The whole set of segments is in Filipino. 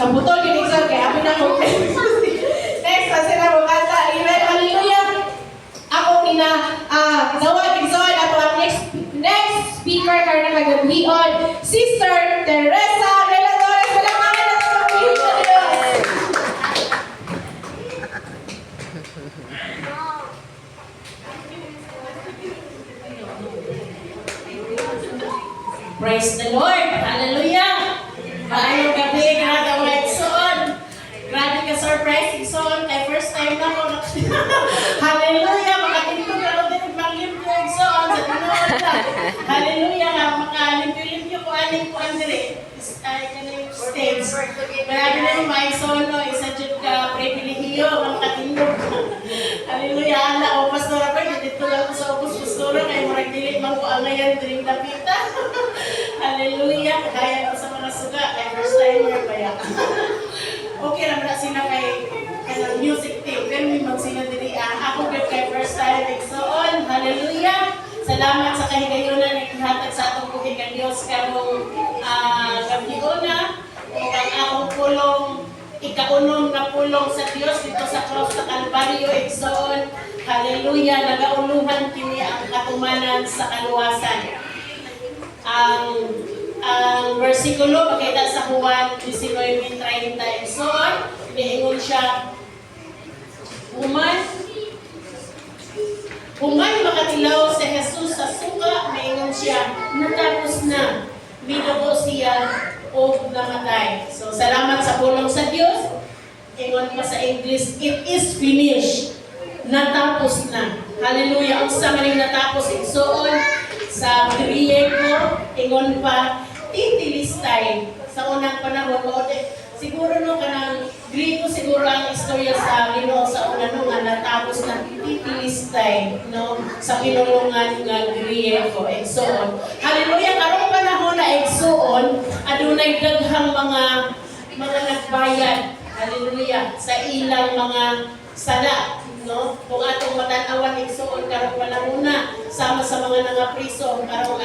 Kabutol yun exam kaya amin ako. Next, kasi na mo kanta. Amen. Hallelujah. Ako gawad exam ato ang next speaker karena kagabion, Sister Teresa Reladores. Palakpakan natin sa pagbihin sa Diyos. Praise the Lord. Hallelujah. Maayong gabi, grabe mga igsoon. Grabe ka surprise igsoon. Kaya first time na ako. Hallelujah. Makatintog ako din mag-limpyo igsoon sa tinoon lang. Hallelujah. Makalimpyo-limpyo ko aning ko andre. Ay, kanina stage. Marami na yung mga igsoon. Isa dyan ka privilehiyo. Ang katindog. Hallelujah. Ala o pastora pa. Dito lang ko sa upos pastora. Kaya marag dilit man ko ang ngayon. Diring dapita. Hallelujah. Kaya ko sa mga suga. Kaya first timer pa yan. Okay lang na sila kay music team. Pero may magsina diri. Ako kay first time igsoon. Hallelujah. Salamat sa kahigayunan na ihatag sa atong buhay ng Diyos karong gabiona o ang akong pulong ikaunom na pulong sa Diyos dito sa cross sa Calvario igsoon. Hallelujah. Nagauluhan kini ang katumanan sa kaluwasan. Ang versikulo makita sa Juan 19:30 igsoon. Niingon siya, Human makatilaw si Jesus sa suka, maingon siya, natapos na, minubo siya o namatay. So, salamat sa pulong sa Diyos. Ingon pa sa English, it is finished. Natapos na. Hallelujah. Ang sa maning natapos, igsoon sa Griego, ingon pa, titilistay. Sa unang panahon, siguro no, kanang Griego siguro ang istorya sa Ginoo sa una no nga natapos na titilistay no sa pinulungan nga Griego igsoon. Hallelujah. Karong panahon na igsoon adunay daghang mga nagbayad. Hallelujah. Sa ilang mga sala no kung atong matan-awan igsoon karong panahon na sama sa mga nangapriso karong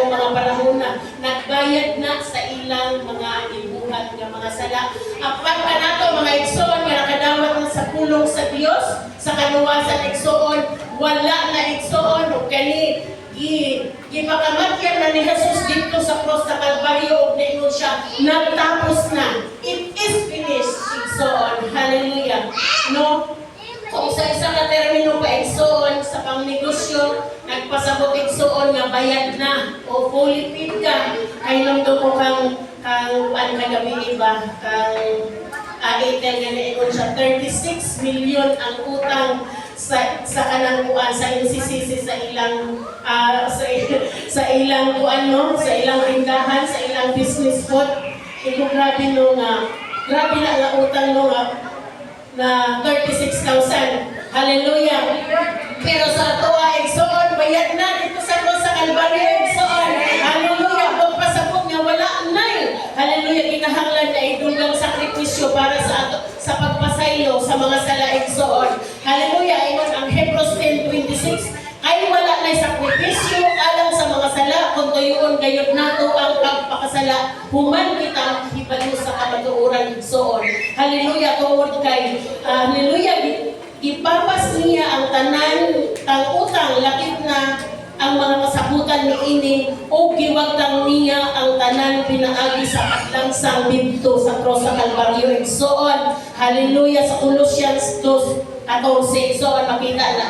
mga panahon na nagbayad na sa ilang mga ibuhat nga mga sala. Apat pa nato mga igsoon nga nakadawat na sa pulong sa Dios sa kaluwasan igsoon wala na igsoon o kani gipakamatyan na ni Jesus dito sa cross sa Calvario ug niingon siya natapos na, it is finished igsoon. Hallelujah. No, kung isa na termino pa igsoon sa pangnegosyo nagpasabot igsoon nga bayad na o fully paid ka ay nung ko kang kagabi iba kang Airtel nga niingon siya 36 million ang utang sa kanang kuan sa NCCC sa ilang sa ilang kuan no sa ilang tindahan sa ilang business spot. Ito grabe no nga grabe na nga utang no nga na 36,000. Hallelujah. Pero sa tuwa igsoon bayad na dito sa Calvario igsoon. Hallelujah. Kung pasabot nga wala na. Hallelujah. Kinahanglan na idugang sakripisyo para sa pagpasaylo sa mga sala igsoon. Hallelujah. Ingon ang Hebrews 10:26 ay wala na sakripisyo alang sa mga sala kung tuyoon gayud nato ang pagpakasala human kita hibalo sa kamatuoran igsoon. Hallelujah. Tuod kay hallelujah. Ipapas niya ang tanan ang utang lakip na ang mga kasabutan ni ini o giwagtang niya ang tanan pinaagi sa patlangsang dito sa cross sa Calvario igsoon. Hallelujah. Sa Colossians 2:14 igsoon makita na.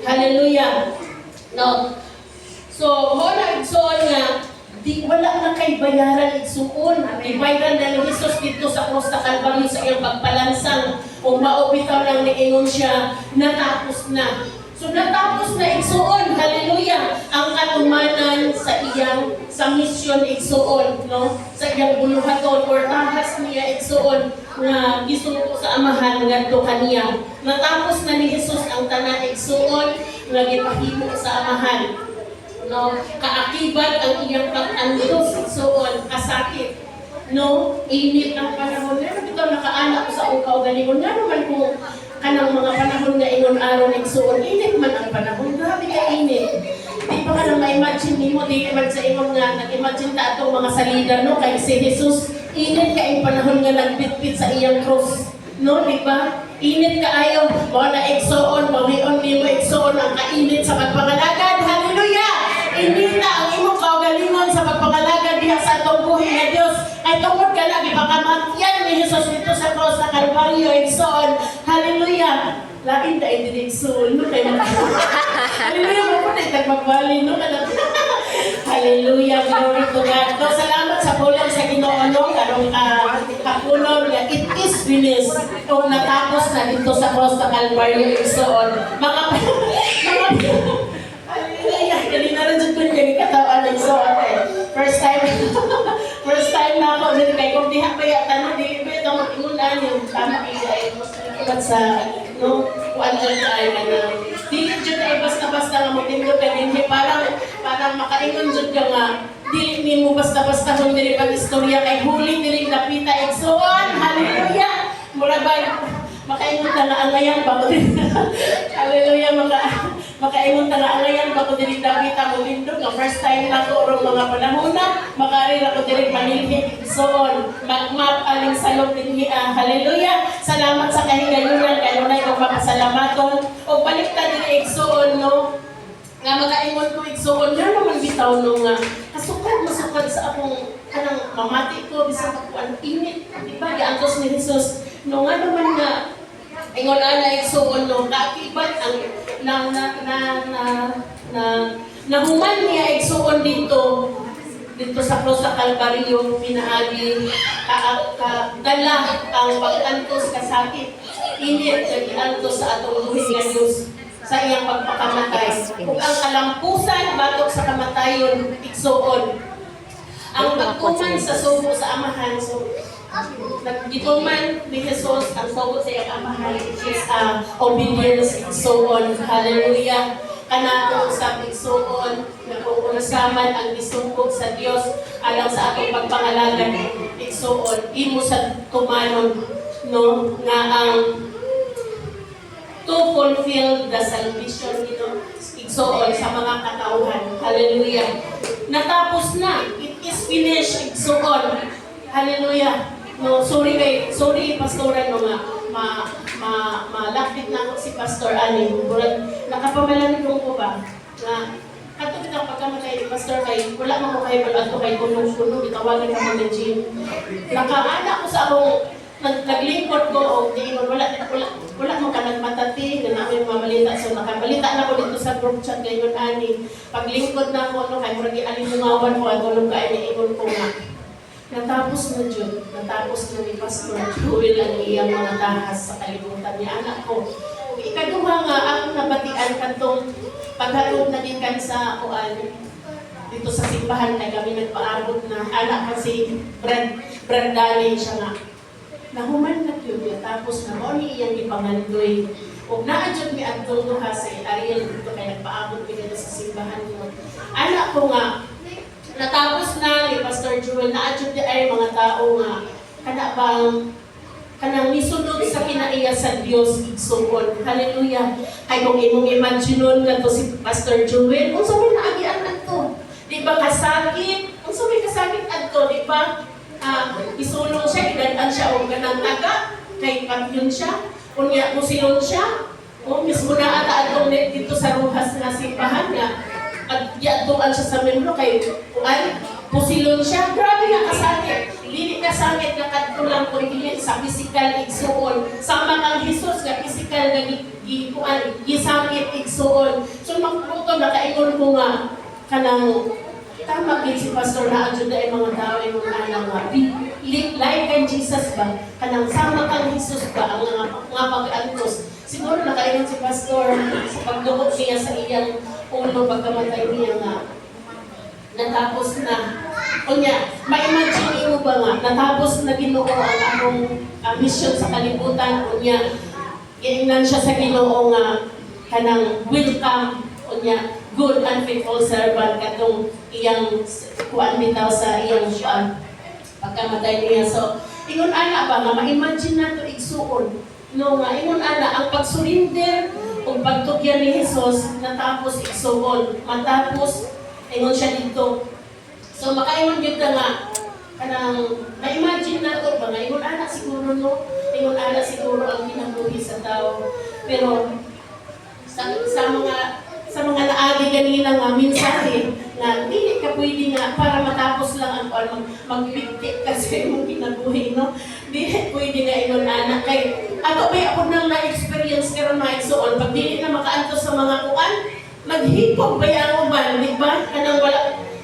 Hallelujah. No. So mo na igsoon nga di wala na kay bayaran igsuon. Ibayran na ni Jesus dito sa cross sa Calvario sa iyang pagpalansang o maubitaw lang niingon siya natapos na. So natapos na igsuon. Hallelujah. Ang katumanan sa iyang sa mission igsuon no sa iyang buluhaton or tahas niya igsuon nga gisuko sa amahan ngadto kaniya. Natapos na ni Jesus ang tanan igsuon nga gipahimo sa amahan. No, kaakibat ang iyang pag-andos igsuon kasakit. No, init ang panahon. Pero bitaw nakaanak ko sa ukaw galingon nga naman kung kanang mga panahon nga ingon aron igsuon init man ang panahon. Grabe ka init. Di pa ka nang ma-imagine nimo, di man sa imong nga nag-imagine ta atong mga salida no kay si Jesus init ka ing panahon nga nagbitbit sa iyang cross. No, di ba? Init ka ayaw, mo na igsoon, mawion nimo igsoon ang kainit sa pagpangalagad. Hallelujah! Inita ang imong kaugalingon sa pagpangalagad diha sa atong buhi nga Dios. Ay tungod ka lagi pagkamatyan ni Jesus dito sa cross sa Kalbaryo igsoon. Hallelujah! Lain ta hindi igsoon no kay Hallelujah mo po na magbali no kada. Hallelujah, glory to God. So, salamat sa bulang sa Ginoo no karong hapunon nga it is finished. Kung natapos na dito sa cross sa Calvary igsoon. Mga Hallelujah, dali na rin dyan ko yung katawan ng igsoon eh. First time na ako din kay kung diha pa yata no di ba ito mag-ingunan yung tama iya ibat sa no kuan dyan ay dili dyan ay basta-basta nga mo tindog ka hindi parang makaingon dyan ka nga dili nimo basta-basta kung dili pag istorya kay huli dili napita igsoon. Hallelujah, mura ba makaingon ta nga angayan ba ko din hallelujah makaingon ta nga angayan ba ko dili napita mo tindog nga first time na ko orong mga panahon na makari ra ko dili manilhik igsoon magmap aling salog dinhi. Hallelujah, salamat sa kahigayunan kay unay ko papasalamaton o baliktad dili igsoon no nga makaingon ko igsoon nga naman bitaw no nga masukad sa akong kanang mamati ko bisan ako ang init di ba giantos ni Jesus no nga naman nga ingon ana igsoon no kaakibat ang nahuman niya igsoon dito sa cross sa Kalbaryo pinaagi dala ang pag-antos ka sakit init nga giantos sa atong buhi nga Dios sa iyang pagpakamatay. Kung ang kalampusan batok sa kamatayon igsoon. Ang pagtuman sa sugo sa amahan so nagdituman ni Jesus ang sugo sa iyang amahan which is obedience igsoon. Hallelujah. Kanato sa igsoon nakuunasaman ang gisugod sa Dios alang sa atong pagpangalagan igsoon. Imo sa tumanon no nga ang to fulfill the salvation igsoon sa mga katauhan. Hallelujah. Natapos na. It is finished igsoon. Hallelujah. No, sorry pastoran no nga malapit na ako si Pastor Ani. Nakapamalan ko ba na katong ang pagkamatay ni Pastor kay wala man ko kay ato kay kuno gitawagan ko ng gym. Nakaana ko sa akong naglingkod ko o di wala mo ka nagmatati na namin mamalita so nakabalita na ko dito sa group chat ngayon ani paglingkod na ko no kay murag alimungawan ko adto kay ni ingon ko nga natapos na ni Pastor Joel ang iyang mga tahas sa kalibutan ni anak ko. Ikaduha nga ako nabatian kadtong paghatod na gikan sa kuan dito sa simbahan kay kami nagpaabot na anak kasi Brad Dali siya nga nahuman na yun, tapos na mo ni iyang ipangandoy. Huwag na-adjud mi adtong duha sa Ariel dito kay nagpaabot mi dito sa simbahan mo. Anak ko nga, natapos na ni Pastor Joel, na-adjud ay mga tao nga, kanang misunod sa kinaiya sa Dios igsoon. Hallelujah. Kay kung imong imagine nga to si Pastor Joel, unsa may naagian adto? Di ba kasakit? Unsa may kasakit adto, di ba? Isulong siya, idadan siya o ganang taga, kay patyon siya, unya pusilon siya, o mismo na ata atong dito sa ruhas na simbahan nga, at diatuan siya sa membro kay pusilon siya, grabe nga kasakit, dili kasakit nga kadtulang kung dili sa physical igsuon, sama kang Jesus nga physical nga gisakit igsuon. So magputo na kaingon ko nga, kanang tama din si Pastor na adjud ay mga tao ay mga anak nga like kay Jesus ba kanang sama kang Jesus ba ang mga pag-antos siguro nakaingon si Pastor sa pagdukot niya sa iyang ulo pagkamatay niya nga natapos na unya ma-imagine mo ba nga natapos na Ginoo ang akong mission sa kalibutan unya giingnan siya sa Ginoo nga kanang welcome unya good and faithful servant katong iyang kuan bitaw sa iyang pagkamatay niya. So, ingon ana ba nga ma-imagine nato igsuon no nga ingon ana ang pag-surrender ug pagtugyan ni Jesus natapos igsuon, matapos ingon siya dito. So makaingon gyud ka nga kanang na-imagine nato ba nga ingon ana siguro no, ingon ana siguro ang kinabuhi sa tao. Pero sa mga naagi kanina nga mensahe na dili ka pwede nga para matapos lang ang magpiktik kasi mong kinabuhi, no? Dili pwede nga ingon anak kay ato may ako nang na-experience karon mga igsoon pag dili na makaantos sa mga kuan maghipog ba ang uban, di ba? Kanang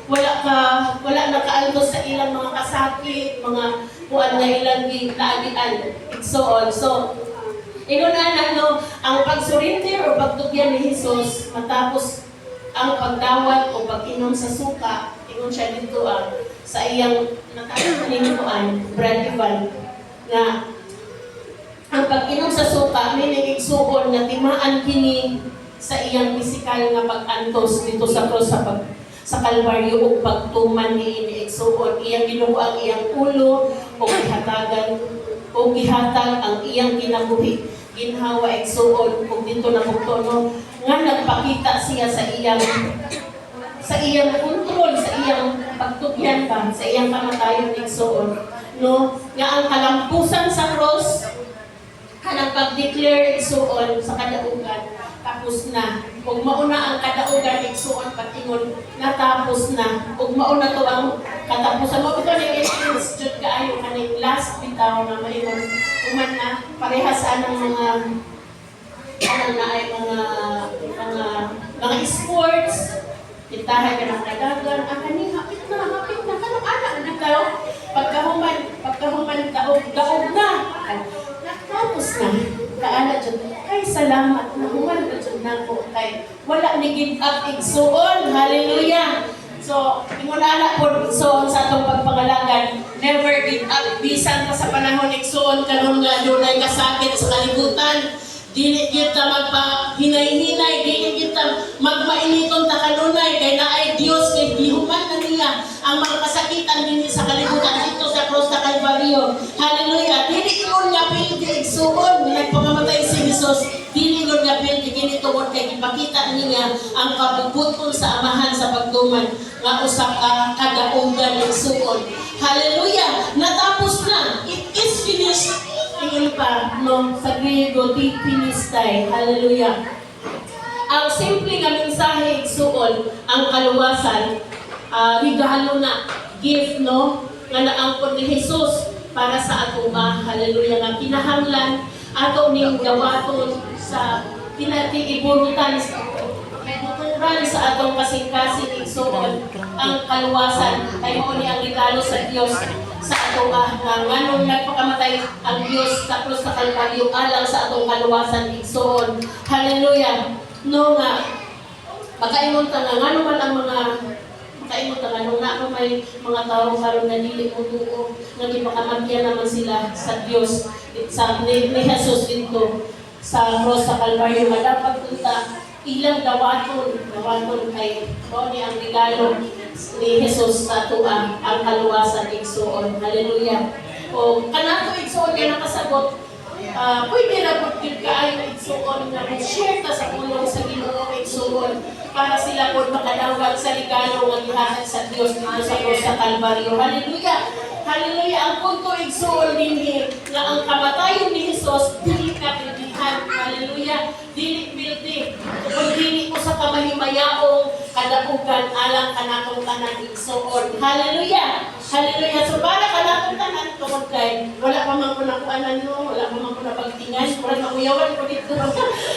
wala nakaantos sa ilang mga kasakit, mga kuan nga ilang gitaagian igsoon. So ingon ana no, ang pagsurrender o pagtugyan ni Jesus matapos ang pagdawat o pag-inom sa suka, ingon siya dito sa iyang nakakaninuan, Brad Ivan, na ang pag-inom sa suka may nagigsuon na timaan kini sa iyang pisikal nga pag-antos dito sa cross sa Kalbaryo o pagtuman ni iniigsuon, iyang ginuko ang iyang ulo o gihatag ang iyang kinabuhi. Ginhawa igsuon kung dito na no, nga nagpakita siya sa iyang kontrol, sa iyang pagtugyan ba, sa iyang kamatayon igsuon, no, nga ang kalampusan sa cross kanang pag-declare igsuon sa kadaugan tapos na, ug mauna ang kadaugan igsuon patingon natapos na, ug mauna to ang katapusan mo ito ning experience jud kaayo kaning last bitaw na maingon uman na parehas anang mga anang na ay mga sports itahay ka ng kadagan kani hapit na kanang anak bitaw pagkahuman daog na tapos na kaana jud kay salamat na human jud nako kay wala ni give up igsuon, hallelujah. So ingon ana pod igsuon sa atong pagpangalagan, never give up bisan pa sa panahon igsuon karon nga dunay kasakit sa kalibutan, dili gyud ta magpahinay-hinay, dili gyud ta magmainiton ta kanunay kay naay Dios kay gihuman na niya ang mga kasakitan dinhi sa kalibutan dito sa cross sa Kalbaryo, hallelujah. Dili ingon nga pildi igsuon nagpamamatay si Jesus, dili ingon nga pildi kini tungod kay gipakita niya ang kabubuton sa amahan sa pagtuman nga usa ka kadaugan igsuon, hallelujah. Natapos na, it is finished. Ingon pa no sa Griego tipinistai, hallelujah. Ang simple nga mensahe igsuon ang kaluwasan, regalo na gift no nga naangkon ni Jesus para sa ato ba, hallelujah, nga kinahanglan ato ning gawaton sa pinatiibunutan sa atong kasing-kasing igsuon ang kaluwasan kay mao ni ang regalo sa Dios sa ato nga nganong nagpakamatay ang Dios sa krus sa Kalbaryo alang sa atong kaluwasan igsuon, hallelujah. No nga makaingon ta nga ngano man ang mga makaingon ta nga nung na may mga tao karon na dili mo tuo nga gipakamatyan naman sila sa Dios sa ni Jesus dito sa cross sa Kalbaryo nga dapat punta ilang dawaton kay mao ni ang regalo ni Jesus sa tuwa ang kaluwasan igsuon, hallelujah. O kanato igsuon kay nakasagot, pwede na pud gyud kaayo igsuon nga share ta sa pulong sa Ginoo igsuon para sila pud makadawat sa regalo nga gihatag sa Dios dito sa cross sa Kalbaryo, hallelujah. Hallelujah. Ang punto igsuon dinhi nga ang kamatayon ni Jesus dili kapilihan, hallelujah, dili bildi kung dili ko sa kamahimayaong kadaugan alang kanatong tanan igsuon, hallelujah, hallelujah. So para kanatong tanan tungod kay wala pa man ko nakuanan no, wala pa man ko napagtingan, wala makuyawan ko dito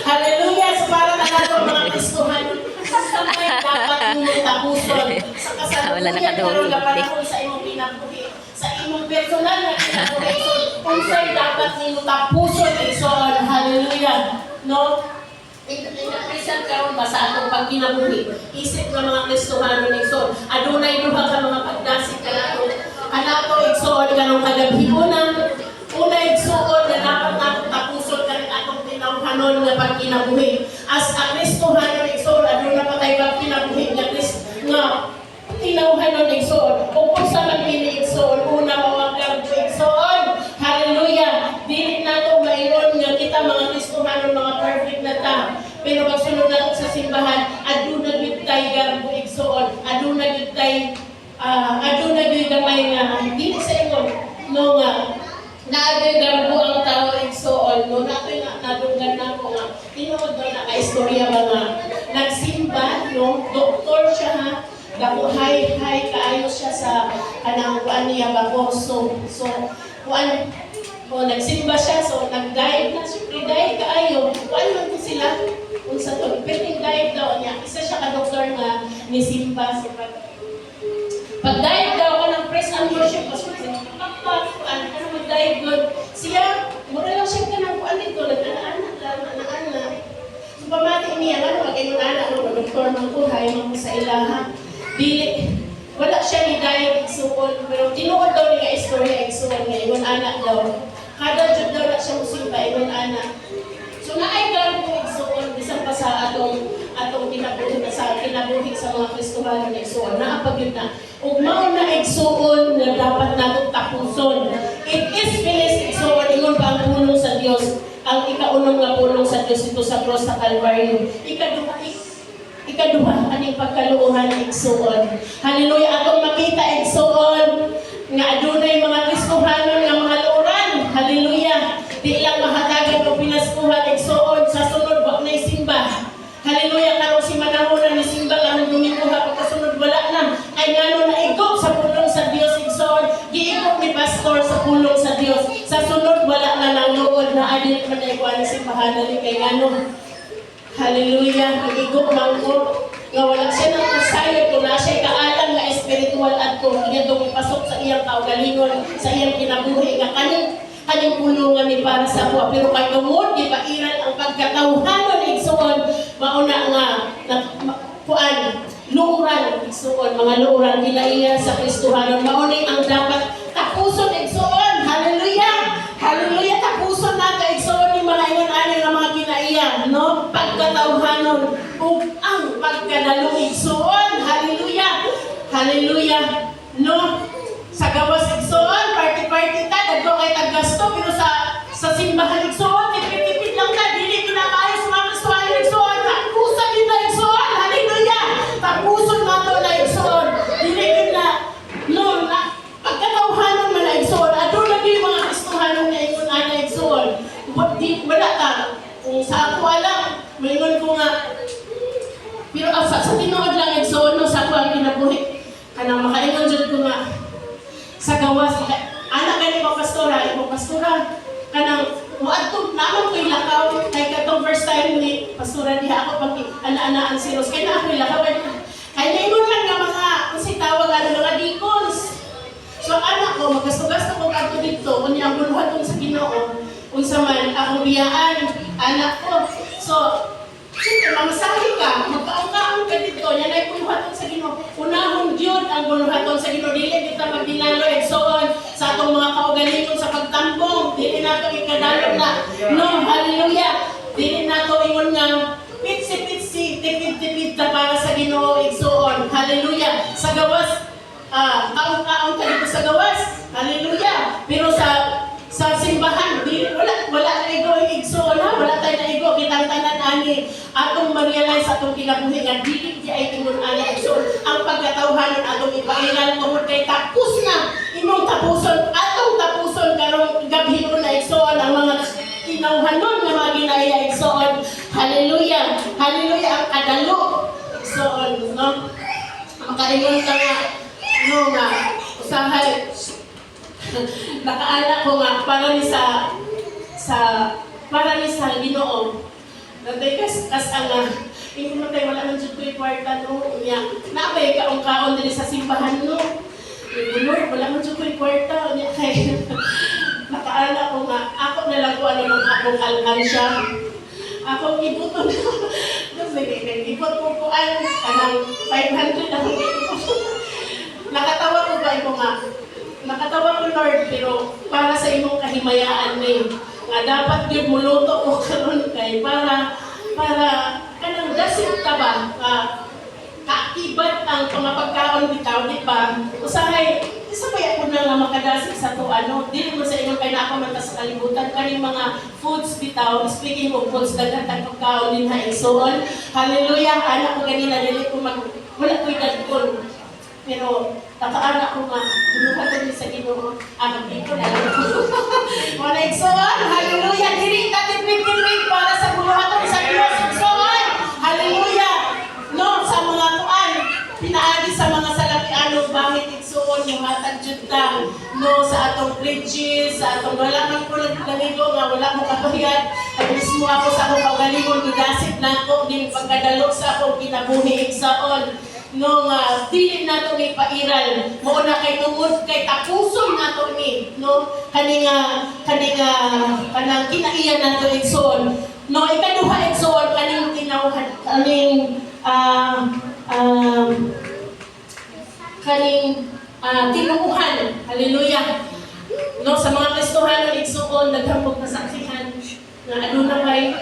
hallelujah. So para kanatong mga Kristohan samay dapat nimo tapuson sa kasalukuyan karon nga panahon sa imong pinabuhi sa imong personal na kinabuhi unsay dapat nimo tapuson igsoon, hallelujah, no. Present karon ba sa atong pagkinabuhi isip ng mga Kristohano igsoon adunay duha ka mga pagdasig kanato igsoon kanong kagabihonan una igsuon na dapat nato tapuson kaning atong tinawhanon nga pagkinabuhi as a Kristohano igsoon aduna pa tay pagkinabuhi nga tinawhanon igsoon kung sa man kini igsoon una mawagam igsoon, hallelujah. Dili nato mairon nga kita mga Kristohano mga perfect na ta Pero pagsunod nato sa simbahan, aduna gyud tay garbo igsoon, aduna gyud tay aduna gyud gamay nga dili sa ingon no nga naaday garbo ang tao igsoon no natoy nga nadunggan nako nga tinuod daw na kaistorya mga nagsimba no doktor siya ha dabuhay kaayo siya sa kanang kuan niya ba so kuan o nagsimba siya so nag-dive na siyempre dive kaayo kuan man ko sila unsa to pwedeng dive daw niya isa siya ka doktor nga ni simba so pag-dive daw ko ng praise and worship kasi kuan ano mag-dive good siya mura lang siya kanang kuan dito nag-ana so pamati niya ano mag-inuna ano doktor man ko hay man ko sa ilaha dili wala siya ni dive igsuon pero tinuod daw ni ka istorya igsuon nga ingon anak daw kada jud daw na siya musimba ingon anak so naay daw ko igsuon bisan pa sa atong kinabuhi sa mga Kristohano na igsuon naa pa gyud na ug mao na igsuon na dapat nato tapuson it is finished igsuon ingon pa ang pulong sa Dios ang ikaunong nga pulong sa Dios ito sa cross sa Calvario ikaduha aning pagkaluohan igsuon haleluya atong makita igsuon nga adunay mga Kristohano nga mga luoran haleluya di lang mahatagan o pinaskuhan igsuon sa sunod wa nay simba haleluya karong si manahon ni simba karong Domingo pagkasunod wala na ay ngano na igok sa pulong sa Dios igsuon giigok ni pastor sa pulong sa Dios sa sunod wala na nang luod na adil man ay kuan simbahan dali kay ngano haleluya, igok mangko nga wala siya nang kasayod kung na siya kaalam nga espiritual at kung itong ipasok sa iyang kaugalingon, sa iyang kinabuhi nga kaning pulungan ni para sa buwa. Pero kay tungod, di pairan ang pagkatawhanon igsuon, mauna nga kuan luuran igsuon, mga luuran kinaiya sa Kristohanon, maunay ang dapat tapuson igsuon, haleluya! Haleluya, tapuson nato igsuon ni mga ingon-ani nga mga kinaiya, no? Pagkatawhanon ug ang pagkadalo igsuon, haleluya! Haleluya! No? Sa gawas igsuon, party-party ta, dagko kay taggasto, pero sa simbahan igsuon, tipid-tipid lang ta, dili kinakaayo sa mga Kristohanon igsuon, tapuson din na igsuon, haleluya! Tapuson nato na igsuon, dili na, no, na, pagkatawhanon man na igsuon, adun lagi mga Kristohanon na ingon ana igsuon. Wala ka. Kung sa ako alam, maingon ko nga. Pero sa tinuod lang igsuon no sa ako ang kinabuhi. Kanang makaingon jud ko nga sa gawas anak gani mo pastora kanang moadto naman ko ilakaw kay katong first time ni pastora diha ako pag ana-anaan si Ros kay na ako ilakaw kay naingon man nga mga unsay tawag mga deacons. So anak ko, magasto-gasto ko ato dito, kunya ang buluhaton sa Ginoo, unsa man akong biyaan, anak ko. So, siyempre, mamasahe ka, magkaong-kaong ka dito, yan ay buluhaton sa Ginoo. Unahong Diyod ang buluhaton sa Ginoo, dili kita magdinalo igsoon sa atong mga kaugalingon sa pagtambong, dili nato ikadalo na. No, hallelujah! Dili nato ingon nga, pitsi-pitsi, tipid-tipid ta para sa Ginoo igsoon. Hallelujah! Sa gawas, kaong-kaong ka dito sa gawas. Hallelujah! Pero sa simbahan, wala na igo igsoon ha, wala tayo na igo, kitang tanan ani atong ma-realize atong kinabuhi nga dili di ay ingon ani igsoon. Ang pagkatawhanon atong ipairal tungod kay tapos na imong tapuson, atong tapuson karong gabi na igsoon ang mga kinauhanon nga mga ginaya igsoon. Hallelujah! Hallelujah! Ang kadalo igsoon, no? Makaingon ka nga no nga, usahay nakaala ko nga para ni sa Ginoo. Natay kas ang hindi mo tayo wala nang jud ko'y kwarta no niya. Naabay kaong-kaon din sa simbahan no. Lord, wala man jud ko'y kwarta niya kay nakaala ko nga ako na lang ko ano ng akong alkansya. Ako ibuton ko. Kasi ibot ko anang 500 ako nakatawa ko ba ito nga? Nakatawa ko Lord, pero para sa imong kahimayaan ni nga dapat yung muluto ko karon kay para kanang dasit ka ba? Kaakibat ang pangapagkaon bitaw, di ba? Usahay isa pa ako na nga makadasig sa to, dili mo sa inyo kay na ako man ta sa kalibutan, kaning mga foods bitaw, speaking of foods, daghan pagkaon din ha, igsoon. Hallelujah, anak ko ganina, dili ko wala ko'y dagkon. Pero, takaana ko nga, buluhan ko din sa Ginoo, dito na lang ko. Wala igsoon, hallelujah, dili ka tipid-tipid para sa buluhan ko sa Diyos, igsoon. Hallelujah, no, sa mga tuan, pinaagi sa mga salapianong bahit igsoon, yung hatag juta, no, sa atong bridges, sa atong wala man ko nagpalaligo nga, wala mo kabayad, at mismo ako sa akong pagalingon, gidasit na ako, din pagkadalok sa akong kinabuhi igsoon, no, dili na ito may pairal, mauna kay tungod, kay tapuson na ito ni, no, kanang kinaiyan na ito igsoon, no, ikaduha igsoon, kaning tinawhan, tinuuhan, hallelujah. No, sa mga Kristohanon igsuon naghambog kasaksihan nga aduna kay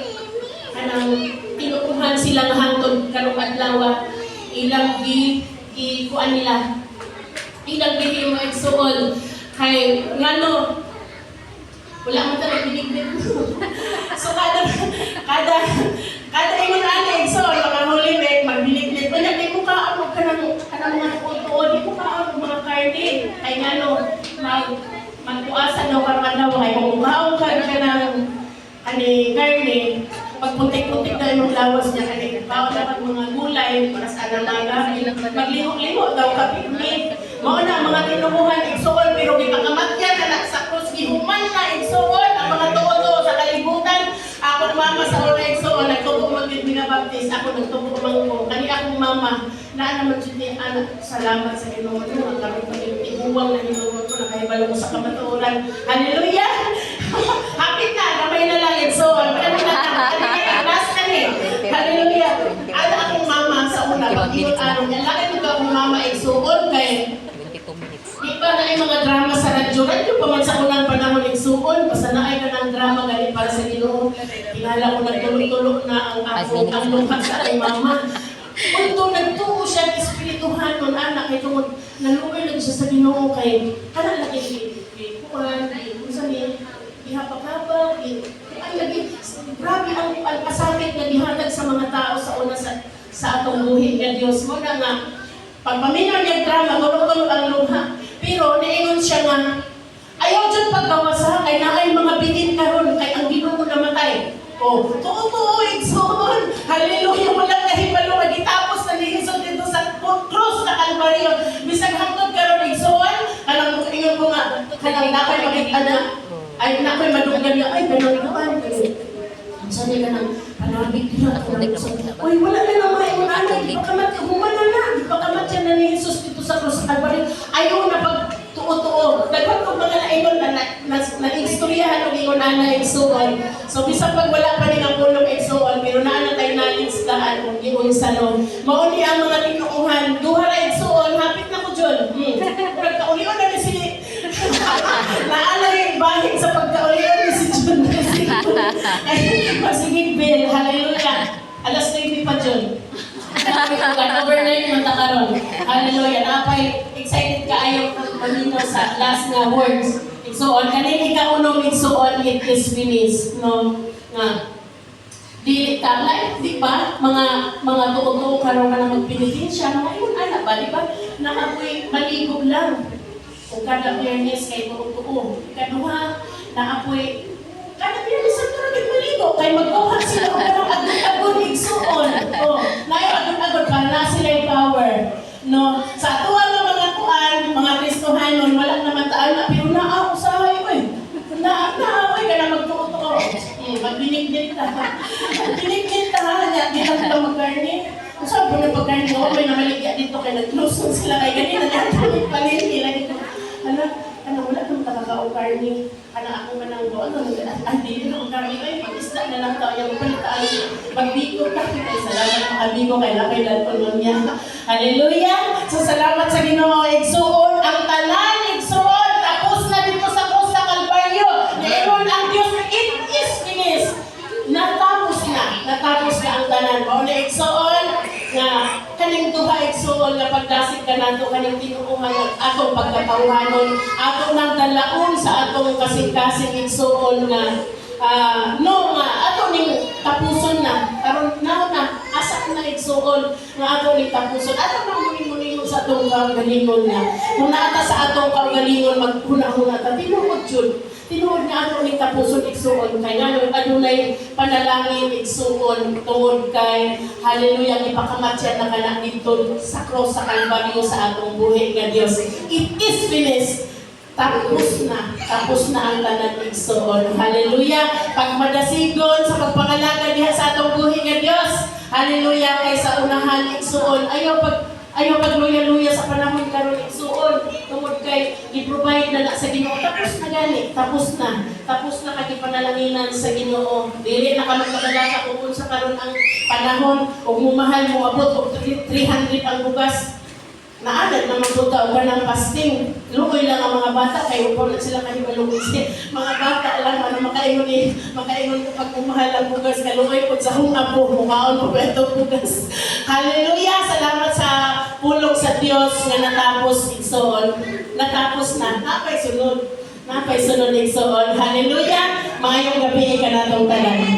kanang tinuuhan silang hangtod karong adlaw ilang kuan nila. Ilang gihimo igsuon kay ngano wala man ta binigdit. So kada ingon ani igsoon mga hulimek magbinigdit unya di mo kaamog kanang mga tuod di mo kaamog mga karne kay ngano magpuasan daw karon adlaw kay kung kaon ka kanang ani karne pagpuntik-puntik daw yung lawas niya kani bawat dapat mga gulay para sa anamaga magliho-liho daw ka piknik mao na mga tinubuhan igsoon pero gipakamatyan na sa krus gihuman na igsoon ang mga tuod sa kalibutan ako mama sa una igsoon nagtubo magid binabaptis ako nagtubo mangko kani akong mama na naman jud ni anak salamat sa Ginoo nga karon ko ibuwang na Ginoo ko nakahibalo ko sa kamatuoran hallelujah hapit na gamay na lang igsoon last kani hallelujah ada akong mama sa una pag-ingon araw niya lagi ko akong mama igsoon kay di ba na ay mga drama sa radyo pa man sa unang panahon igsuon basta na ay kanang drama gali para sa Ginoo kilala ko nagtulog-tulog na ang lungkat sa aking mama kung nagtuo siya ng espirituhan nun anak kay tungod nalugay lang siya sa Ginoo kay kana lagi kuan kung sa ni ihapag-habag ay lagi grabe ang pasakit na gihatag sa mga tao sa una sa atong buhi nga Dios mo na nga pagpaminaw niya drama gulong-gulong ang lungha pero niingon siya nga ayaw dyan paggawas ha kay naay mga bitin karon kay ang Ginoo namatay tuo igsoon hallelujah walang kahibalo magitapos na ni Jesus dito sa cross sa Kalbaryo bisag hangtod karon igsoon kanang ingon ko nga kanang dapat makita ay nakoy madunggan niya ay ganun naman sabi ka ng panabig niya ako ng gusto uy wala na naman yung ano ipakamat yan na ni Jesus dito sa cross sa Kalbaryo ayaw na pag tuo-tuo dapat kung mga naingon na istoryahan o ingon na igsoon so bisag pag wala pa rin ang pulong igsoon pero naana tayo nalinstaan kung ingon sa no mauni ang mga tinuuhan duha ra igsoon hapit na ko dyan pagkaulion na ni si naala yung bahig sa pagkaulion ni si John Pasigig Bill, hallelujah alas 9 pa dyan overnight yung matakaroon hallelujah napay excited ka ayaw manino sa last na words igsoon kanina ikaunong igsoon it is finished no nga dili ka like di ba mga tuo-tuo karon ka na magpenitensya mga iyon ana ba di ba naapoy maligog lang o kada Biyernes kay tuo-tuo ikaduha naapoy kada Biyernes ang karagig maligo kay magkuhan sila o karang agod-agod igsoon nayo agod-agod para na sila yung power no sa tuwa ng mga kuan mga Kristohanon wala naman taan na pero naaw usahay ko naaway ka na magtuo-tuo magbinigdit ta binigdit ta niya di lang ito magkarni sabi na pagkarni ko may namaligya dito kay nag-close sila kay ganina niya palin nila dito wala kang kakakaong karni ako mananggo hindi na ang karni ay pag-isda na lang tao yung palitaan pagbigo ka kay salamat ang abigo kay lakay dalpon niya hallelujah so salamat sa Ginoo igsuon ang tanan igsuon tapos na dito sa cross sa Kalbaryo niingon ang Dios it is finished natapos na ang tanan mao na igsuon nga kaning duha igsuon nga pagdasig ka nato kaning tinuuhan ng atong pagkatawhanon, ato nang dalaon sa atong kasing-kasing igsuon nga no nga ato ning tapuson na karon na asa na igsuon nga ato ning tapuson ato nang muning sa atong kaugalingon nga kung naata sa atong kaugalingon maghuna-huna ta tinuod nga ato ning tapuson igsuon kay ngano adunay panalangin igsuon tungod kay hallelujah ipakamatyan na kana dito sa cross sa Kalbaryo sa atong buhi nga Dios. It is finished. Tapos na ang tanan igsuon. Hallelujah. Pagmadasigon sa pagpangalaga diha sa atong buhi nga Dios. Hallelujah. Kay sa unahan igsuon. Ayaw pagluya-luya sa panahon karon igsuon. Tungod kay gi-provide na sa Ginoo. Tapos na gani. Tapos na kay panalanginan sa Ginoo. Dili na kami kadalaga kung sa karon ang panahon ug mumahal mo abot og 300 ang bugas. Naadag na magpunta o ka ng fasting. Lukoy lang ang mga bata, kaya upo na sila kahibalong istin. Mga bata lang, makaingon ko pag umahal ang bugas, kalukoy po sa hungap po, mukhaon po itong bugas. Hallelujah! Salamat sa pulong sa Diyos nga natapos igsoon. Natapos na, napay sunod igsoon. Hallelujah! Mayong gabi ka na itong talan.